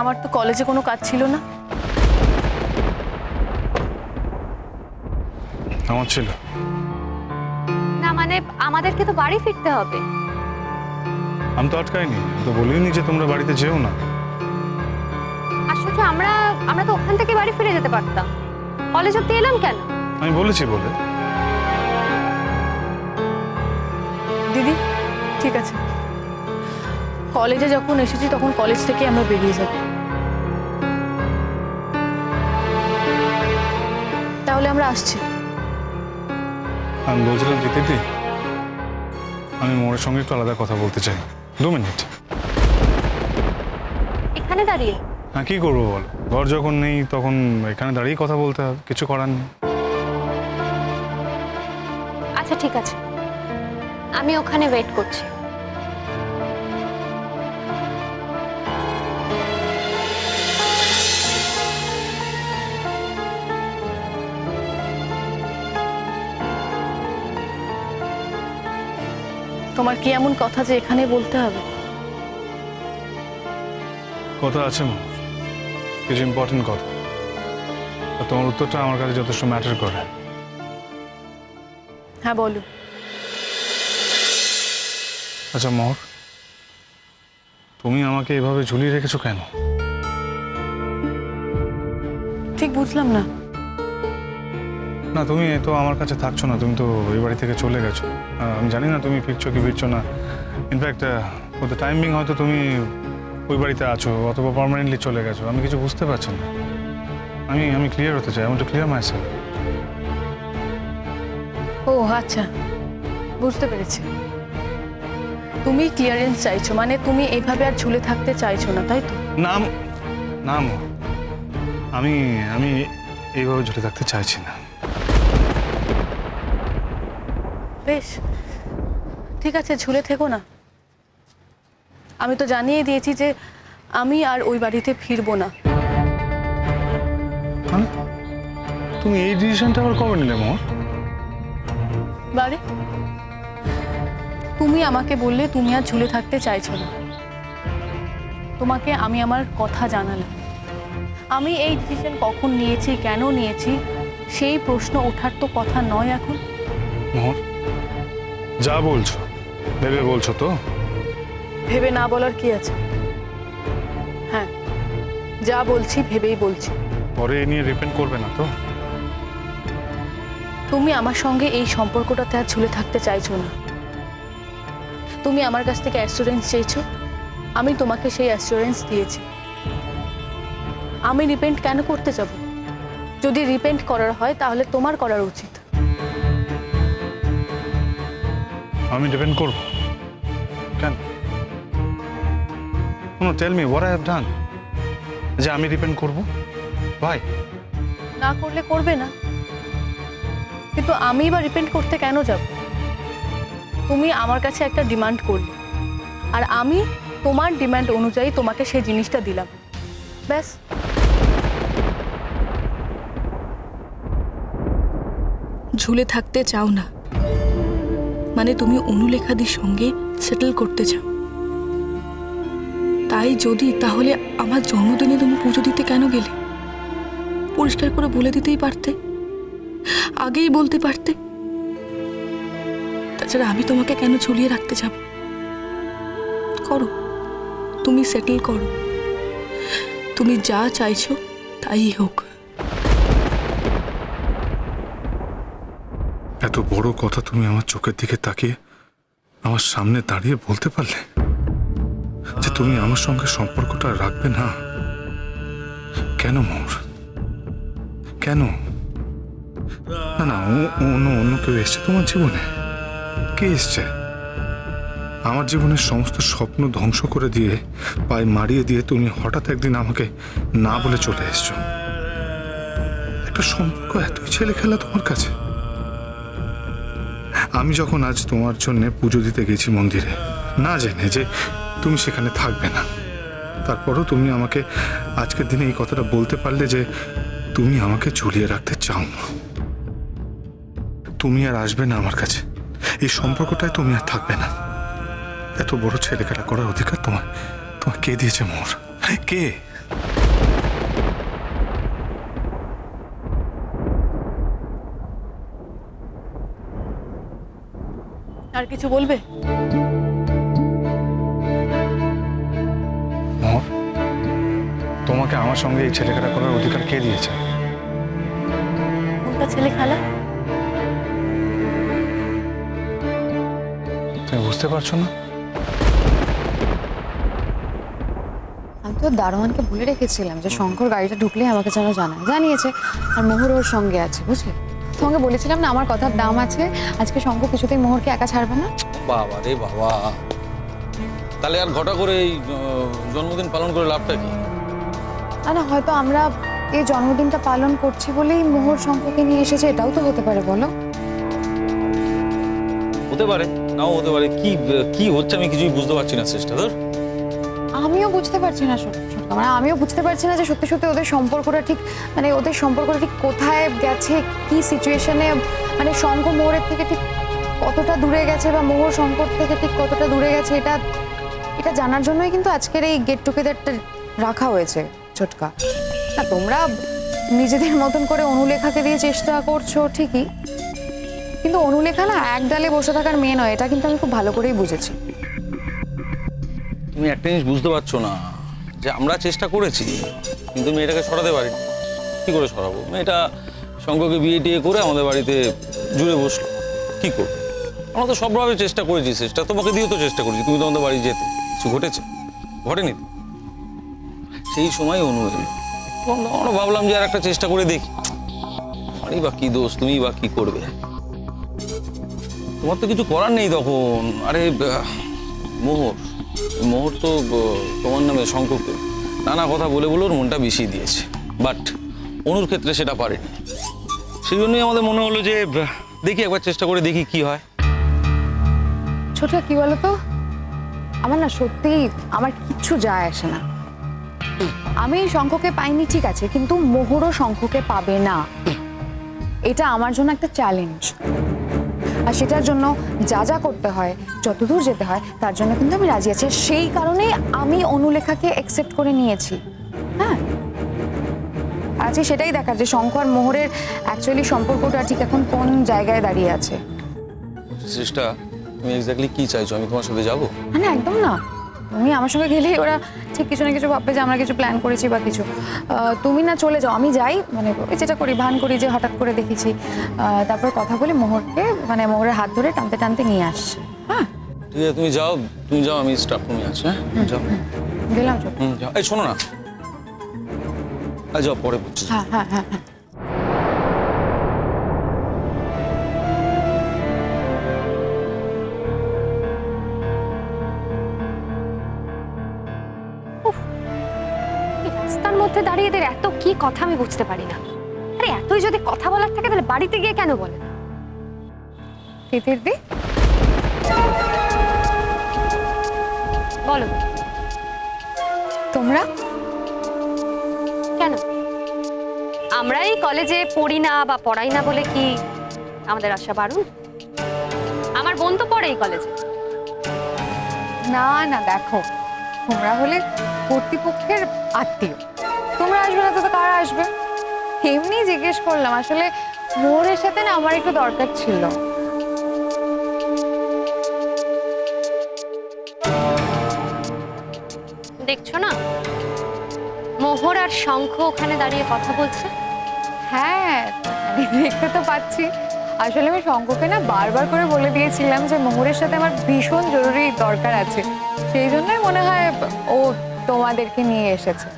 আমার তো কলেজে কোনো কাজ ছিল না। আমার ছিল। না মানে আমাদেরকে তো বাড়ি ফিরতে হবে। আমি তো আটকাইনি, আমি তো বলিনি যে তোমরা বাড়িতে যেও না। আসলে আমরা তো ওখান থেকে বাড়ি ফিরে যেতে পারতাম, কলেজ অব্দি এলাম কেন? আমি বলেছি বলে। দিদি ঠিক আছে, কলেজে যখন এসেছি তখন কলেজ থেকে আমরা বেরিয়ে যাব। তাহলে আমরা আসছি। আমি বলছিলাম দিদি, আমি মোড়ের সঙ্গে একটু আলাদা কথা বলতে চাই, 2 মিনিট। এখানে দাঁড়িয়ে? হ্যাঁ, কি করবো বল, ঘর যখন নেই তখন এখানে দাঁড়িয়ে কথা বলতে হবে, কিছু করার নেই। আচ্ছা ঠিক আছে, আমি ওখানে ওয়েট করছি। তোমার কি এমন কথা যে এখানে বলতে হবে? কথা আছে মা, কিছু ইম্পর্টেন্ট কথা, আর তোমার উত্তরটা আমার কাছে যথেষ্ট ম্যাটার করে। হ্যাঁ বলো। আচ্ছা মোহর, তুমি আমাকে এভাবে ঝুলিয়ে রেখেছো কেন? ঠিক বুঝলাম না। না, তুমি তো আমার কাছে থাকছো না, তুমি তো এই বাড়ি থেকে চলে গেছো। আমি জানি না তুমি ফিরছো কি ফিরছো না। In fact for the time being হয়তো তুমি ওই বাড়িতে আছো অথবা পার্মানেন্টলি চলে গেছো, আমি কিছু বুঝতে পারছি না। আমি ক্লিয়ার হতে চাই, I want to clear my self. ও আচ্ছা, বুঝতে পেরেছি। তুমি ক্লিয়ারেন্স চাইছো, মানে তুমি এইভাবে আর ঝুলে থাকতে চাইছো না, তাই তো? নাম নাম আমি আমি এইভাবে ঝুলে থাকতে চাইছি না। বেশ ঠিক আছে, ঝুলে থেকো না। আমি তো জানিয়ে দিয়েছি যে আমি আর ওই বাড়িতে ফিরবো না। মানে তুমি এই ডিসিশনটা আবার কবে নিলে মোহর? বাড়ি তুমি আমাকে বললে তুমি আর ঝুলে থাকতে চাইছো না। তোমাকে আমি আমার কথা জানালাম। আমি এই ডিসিশন কখন নিয়েছি, কেন নিয়েছি, সেই প্রশ্ন ওঠার তো কথা নয় এখন। মোহর, যা বলছো ভেবে বলছো তো? ভেবে না বলার কি আছে? হ্যাঁ, যা বলছি ভেবেই বলছি। পরে এ নিয়ে রিপেন্ট করবে না তো? তুমি আমার সঙ্গে এই সম্পর্কটাতে আর ঝুলে থাকতে চাইছো না। তুমি আমার কাছ থেকে অ্যাসুরেন্স চেয়েছো, আমি তোমাকে সেই অ্যাসুরেন্স দিয়েছি। আমি রিপেন্ট কেন করতে যাব? যদি রিপেন্ট করার হয় তাহলে তোমার করার উচিত। আমি ডিপেন্ড করবো কেন? Tell me what I have done যে আমি ডিপেন্ড করবো? ভাই, না করলে করবে না, কিন্তু আমি বা রিপেন্ট করতে কেন যাব? তুমি আমার কাছে একটা ডিমান্ড করলে, আর আমি তোমার ডিমান্ড অনুযায়ী তোমাকে সেই জিনিসটা দিলাম, ব্যাস। ঝুলে থাকতে চাও না মানে তুমি অনুলেখাদির সঙ্গে সেটেল করতে চাও। তাই যদি, তাহলে আমার জন্মদিনে তুমি পুজো দিতে কেন গেলে? পরিষ্কার করে বলে দিতেই পারতে, আগেই বলতে পারতে। তাছাড়া আমি তোমাকে কেন ঝুলিয়ে রাখতে যাব? করো, তুমি সেটেল করো, তুমি যা চাইছো তাই হোক। এত বড় কথা তুমি আমার চোখের দিকে তাকিয়ে আমার সামনে দাঁড়িয়ে বলতে পারলে যে তুমি আমার সঙ্গে সম্পর্কটা রাখবে না? কেন মোর, কেন? না না, অন্য কেউ এসছে তোমার জীবনে? কে এসছে? আমার জীবনের সমস্ত স্বপ্ন ধ্বংস করে দিয়ে, পায়ে মারিয়ে দিয়ে তুমি হঠাৎ একদিন আমাকে না বলে চলে এসছো। একটা সম্পর্ক এতই ছেলে খেলা তোমার কাছে? আমি যখন আজ তোমার জন্য পুজো দিতে গেছি মন্দিরে, না জেনে যে তুমি সেখানে থাকবে না, তারপরও তুমি আমাকে আজকের দিনে এই কথাটা বলতে পারলে যে তুমি আমাকে ঝুলিয়ে রাখতে চাও না, তুমি আর আসবে না আমার কাছে, এই সম্পর্কটায় তুমি আর থাকবে না। এত বড় ছেলেখেলা করার অধিকার তোমার কে দিয়েছে মোর? কে? আর কিছু বলবে? মোহর, তোমাকে আমার সঙ্গে এই ছেলেখেলা করার অধিকার কে দিয়েছে? কোনটা ছেলে খালা? তুমি বুঝতে পারছো না? আমি তো দারোয়ানকে বলে রেখেছিলাম যে শঙ্কর গাড়িটা ঢুকলে আমাকে যেন জানায়, জানিয়েছে। আর মোহর ওর সঙ্গে আছে, বুঝলি? তোমাকে বলেছিলাম না আমার কথার দাম আছে। আজকে শঙ্কর কিছুতেই মোহরকে একা ছাড়বে না। বাবা রে বাবা, তাহলে আর ঘটা করে এই জন্মদিন পালন করে লাভটা কি? না হয়তো আমরা এই জন্মদিনটা পালন করছি বলেই মোহর শঙ্করকে নিয়ে এসেছে, এটাও তো হতে পারে, বলো? হতে পারে, নাও হতে পারে। কি কি হচ্ছে আমি কিছুই বুঝতে পারছি না। চেষ্টা ধর, আমিও বুঝতে পারছি না মানে আমিও বুঝতে পারছি না যে সত্যি সত্যি ওদের সম্পর্কটা ঠিক, মানে ওদের সম্পর্কটা ঠিক কোথায় গেছে, কি সিচুয়েশনে, মানে শঙ্খ মোহরের থেকে ঠিক কতটা দূরে গেছে বা মোহর শঙ্কর থেকে ঠিক কতটা দূরে গেছে, এটা জানার জন্যই কিন্তু আজকের এই গেট টুগেদারটা রাখা হয়েছে। ছোটকা, না তোমরা নিজেদের মতন করে অনুলেখাকে দিয়ে চেষ্টা করছো ঠিকই, কিন্তু অনুলেখা না এক ডালে বসে থাকার মেয়ে নয়, এটা কিন্তু আমি খুব ভালো করেই বুঝেছি। তুমি একটা জিনিস বুঝতে পারছো না যে আমরা চেষ্টা করেছি কিন্তু মেয়েটাকে সরাতে পারিনি। কি করে সরাবো? মেয়েটা শঙ্করকে বিয়ে টিয়ে করে আমাদের বাড়িতে জুড়ে বসলো, কি করবো? আমরা তো সবভাবে চেষ্টা করেছি, চেষ্টা তোমাকে দিয়েও তো চেষ্টা করেছি। তুমি তো আমাদের বাড়ি যেতে, কিছু ঘটেছে? ঘটেনি। সেই সময় অনু এলো, আমরা ভাবলাম যে আর একটা চেষ্টা করে দেখি। আমারই বা কি দোষ, তুমি বা কি করবে? তোমার তো কিছু করার নেই তখন। আরে মোহর তো তোমার নামে শঙ্করকে নানা কথা বলে বলে ওর মনটা বিষিয়ে দিয়েছে, বাট অনুর ক্ষেত্রে সেটা পারেনি। সেই জন্যই আমাদের মনে হলো যে দেখি একবার চেষ্টা করে দেখি কি হয়। ছোট কি বলতো, আমার না সত্যি আমার কিচ্ছু যায় আসে না। আমি শঙ্খকে পাইনি ঠিক আছে, কিন্তু মোহরও শঙ্খকে পাবে না, এটা আমার জন্য একটা চ্যালেঞ্জ। আর সেটার জন্য যা যা করতে হয়, যতদূর যেতে হয়, তার জন্য কিন্তু আমি রাজি আছি। সেই কারণেই আমি অনুলেখাকে অ্যাকসেপ্ট করে নিয়েছি। হ্যাঁ, আজকে সেটাই দেখার যে শঙ্খ আর মোহরের অ্যাকচুয়ালি সম্পর্কটা ঠিক এখন কোন জায়গায় দাঁড়িয়ে আছে। চেষ্টা, তুমি এক্স্যাক্টলি কি চাইছো? আমি তোমার সাথে যাবো? না একদম না, তুমি আমার সঙ্গে গেলেই ওরা ঠিক কিছু না কিছু ভাববে যে আমরা কিছু প্ল্যান করেছি বা কিছু। তুমি না চলে যাও, আমি যাই, মানে ওই যেটা করি, ভান করি যে হঠাৎ করে দেখেছি, তারপর কথা বলে মোহরকে, মানে মোহরের হাত ধরে টানতে টানতে নিয়ে আসছে। হ্যাঁ ঠিক আছে, তুমি যাও, আমি স্টাফ রুমে আছি। হ্যাঁ যাও। গেলাম চল। যাও। এই শোনো না, যাও, পরে বুঝছি। হ্যাঁ হ্যাঁ হ্যাঁ হ্যাঁ। রাস্তার মধ্যে দাঁড়িয়ে এদের এত কি কথা আমি বুঝতে পারি না। আরে এতই যদি কথা বলার থাকে তাহলে বাড়িতে গিয়ে কেন বলে না? তিতির দি, বলো তোমরা কেন? আমরা এই কলেজে পড়ি না বা পড়াই না বলে কি আমাদের আশা বাড়ুন? আমার বোন তো পড়ে এই কলেজে। না না, দেখো তোমরা হলে কর্তৃপক্ষের আত্মীয়, তোমরা আসবে না তো কারা আসবে? এমনি জিজ্ঞেস করলাম, আসলে মোহরের সাথে না আমার একটু দরকার ছিল। দেখছো না মোহর আর শঙ্খ ওখানে দাঁড়িয়ে কথা বলছে? হ্যাঁ দেখতে তো পাচ্ছি। আসলে আমি শঙ্করকে না বারবার করে বলে দিয়েছিলাম যে মোহরের সাথে আমার ভীষণ জরুরি দরকার আছে, সেই জন্যই মনে হয় ও তোমাদেরকে নিয়ে এসেছে।